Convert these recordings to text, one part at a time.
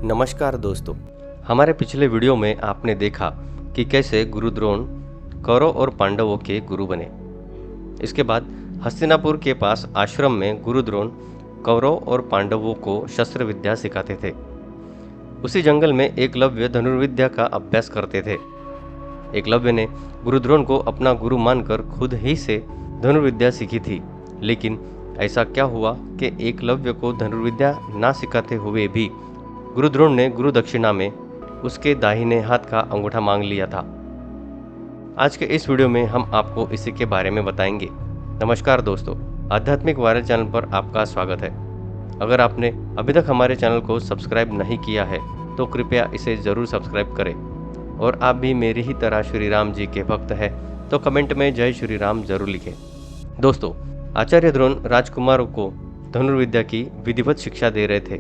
नमस्कार दोस्तों, हमारे पिछले वीडियो में आपने देखा कि कैसे गुरु द्रोण कौरव और पांडवों के गुरु बने। इसके बाद हस्तिनापुर के पास आश्रम में गुरु द्रोण कौरव और पांडवों को शस्त्र विद्या सिखाते थे। उसी जंगल में एकलव्य धनुर्विद्या का अभ्यास करते थे। एकलव्य ने गुरु द्रोण को अपना गुरु मानकर खुद ही से धनुर्विद्या सीखी थी, लेकिन ऐसा क्या हुआ कि एकलव्य को धनुर्विद्या ना सिखाते हुए भी गुरु द्रोण ने गुरु दक्षिणा में उसके दाहिने हाथ का अंगूठा मांग लिया था। आज के इस वीडियो में हम आपको इसी के बारे में बताएंगे। नमस्कार दोस्तों, आध्यात्मिक वायरल चैनल पर आपका स्वागत है। अगर आपने अभी तक हमारे चैनल को सब्सक्राइब नहीं किया है तो कृपया इसे ज़रूर सब्सक्राइब करें, और आप भी मेरी ही तरह श्री राम जी के भक्त हैं तो कमेंट में जय श्री राम जरूर लिखें। दोस्तों, आचार्य द्रोण राजकुमारों को धनुर्विद्या की विधिवत शिक्षा दे रहे थे।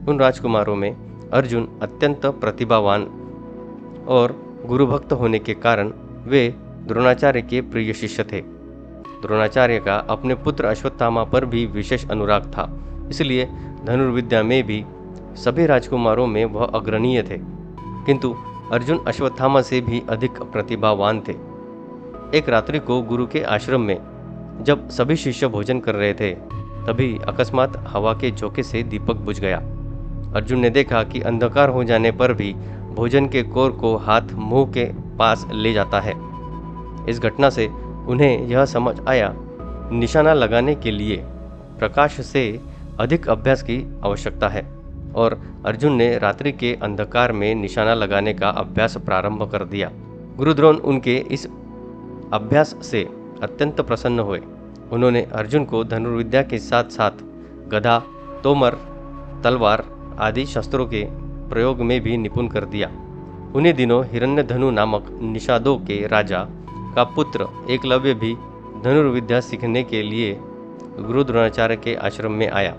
उन राजकुमारों में अर्जुन अत्यंत प्रतिभावान और गुरुभक्त होने के कारण वे द्रोणाचार्य के प्रिय शिष्य थे। द्रोणाचार्य का अपने पुत्र अश्वत्थामा पर भी विशेष अनुराग था, इसलिए धनुर्विद्या में भी सभी राजकुमारों में वह अग्रणीय थे। किंतु अर्जुन अश्वत्थामा से भी अधिक प्रतिभावान थे। एक रात्रि को गुरु के आश्रम में जब सभी शिष्य भोजन कर रहे थे, तभी अकस्मात हवा के झोंके से दीपक बुझ गया। अर्जुन ने देखा कि अंधकार हो जाने पर भी भोजन के कोर को हाथ मुंह के पास ले जाता है। इस घटना से उन्हें यह समझ आया, निशाना लगाने के लिए प्रकाश से अधिक अभ्यास की आवश्यकता है, और अर्जुन ने रात्रि के अंधकार में निशाना लगाने का अभ्यास प्रारंभ कर दिया। गुरु द्रोण उनके इस अभ्यास से अत्यंत प्रसन्न हुए। उन्होंने अर्जुन को धनुर्विद्या के साथ साथ गदा, तोमर, तलवार आदि शस्त्रों के प्रयोग में भी निपुण कर दिया। उन्हीं दिनों हिरण्यधनु नामक निषादों के राजा का पुत्र एकलव्य भी धनुर्विद्या सीखने के लिए गुरु द्रोणाचार्य के आश्रम में आया,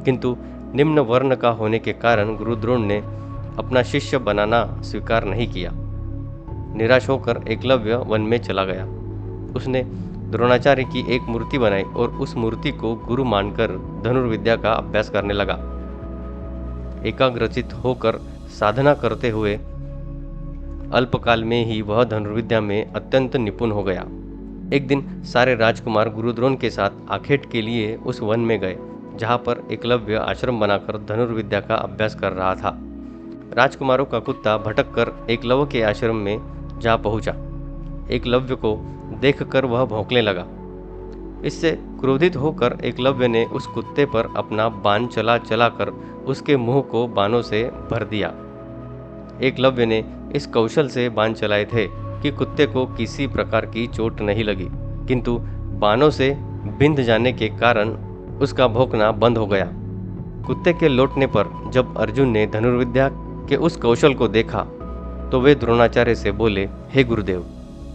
किंतु निम्न वर्ण का होने के कारण गुरु द्रोण ने अपना शिष्य बनाना स्वीकार नहीं किया। निराश होकर एकलव्य वन में चला गया। उसने द्रोणाचार्य की एक मूर्ति बनाई और उस मूर्ति को गुरु मानकर धनुर्विद्या का अभ्यास करने लगा। एकाग्रचित होकर साधना करते हुए अल्पकाल में ही वह धनुर्विद्या में अत्यंत निपुण हो गया। एक दिन सारे राजकुमार गुरु द्रोण के साथ आखेट के लिए उस वन में गए, जहाँ पर एकलव्य आश्रम बनाकर धनुर्विद्या का अभ्यास कर रहा था। राजकुमारों का कुत्ता भटक कर एकलव्य के आश्रम में जा पहुंचा। एकलव्य को देखकर वह भौंकने लगा। इससे क्रोधित होकर एकलव्य ने उस कुत्ते पर अपना बाण चला कर उसके मुंह को बाणों से भर दिया। एकलव्य ने इस कौशल से बाण चलाए थे कि कुत्ते को किसी प्रकार की चोट नहीं लगी, किंतु बाणों से बिंध जाने के कारण उसका भौंकना बंद हो गया। कुत्ते के लौटने पर जब अर्जुन ने धनुर्विद्या के उस कौशल को देखा तो वे द्रोणाचार्य से बोले, हे गुरुदेव,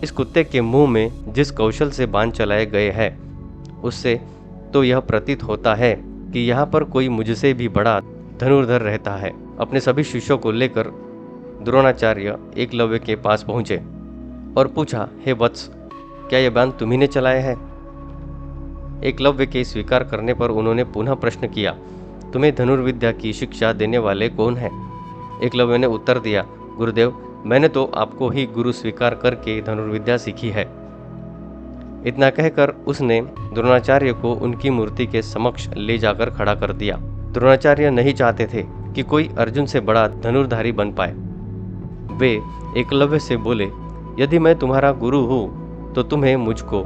इस कुत्ते के मुंह में जिस कौशल से बाण चलाए गए हैं उससे तो यह प्रतीत होता है कि यहाँ पर कोई मुझसे भी बड़ा धनुर्धर रहता है। अपने सभी शिष्यों को लेकर द्रोणाचार्य एकलव्य के पास पहुंचे और पूछा, हे वत्स, क्या यह बाण तुम्ही ने चलाया है? एकलव्य के स्वीकार करने पर उन्होंने पुनः प्रश्न किया, तुम्हें धनुर्विद्या की शिक्षा देने वाले कौन हैं? एकलव्य ने उत्तर दिया, गुरुदेव, मैंने तो आपको ही गुरु स्वीकार करके धनुर्विद्या सीखी है। इतना कहकर उसने द्रोणाचार्य को उनकी मूर्ति के समक्ष ले जाकर खड़ा कर दिया। द्रोणाचार्य नहीं चाहते थे कि कोई अर्जुन से बड़ा धनुर्धारी बन पाए। वे एकलव्य से बोले, यदि मैं तुम्हारा गुरु हूँ तो तुम्हें मुझको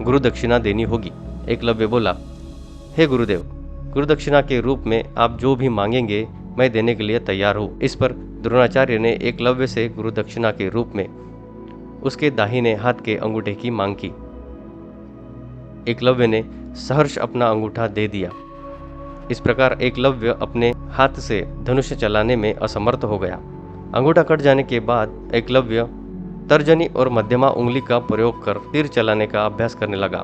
गुरु दक्षिणा देनी होगी। एकलव्य बोला, हे गुरुदेव, गुरु दक्षिणा के रूप में आप जो भी मांगेंगे मैं देने के लिए तैयार हूँ। इस पर द्रोणाचार्य ने एकलव्य से गुरु दक्षिणा के रूप में उसके दाहिने हाथ के अंगूठे की मांग की। एकलव्य ने सहर्ष अपना अंगूठा दे दिया। इस प्रकार एकलव्य अपने हाथ से धनुष चलाने में असमर्थ हो गया। अंगूठा कट जाने के बाद एकलव्य तर्जनी और मध्यमा उंगली का प्रयोग कर तीर चलाने का अभ्यास करने लगा।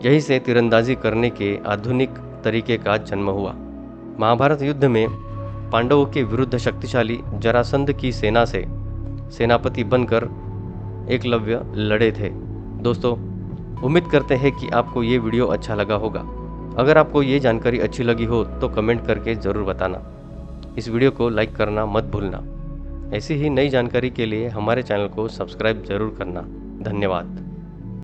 यहीं से तीरंदाजी करने के आधुनिक तरीके का जन्म हुआ। महाभारत युद्ध में पांडवों के विरुद्ध शक्तिशाली जरासंध की सेना से सेनापति बनकर एकलव्य लड़े थे। दोस्तों, उम्मीद करते हैं कि आपको ये वीडियो अच्छा लगा होगा। अगर आपको ये जानकारी अच्छी लगी हो तो कमेंट करके ज़रूर बताना। इस वीडियो को लाइक करना मत भूलना। ऐसी ही नई जानकारी के लिए हमारे चैनल को सब्सक्राइब जरूर करना। धन्यवाद।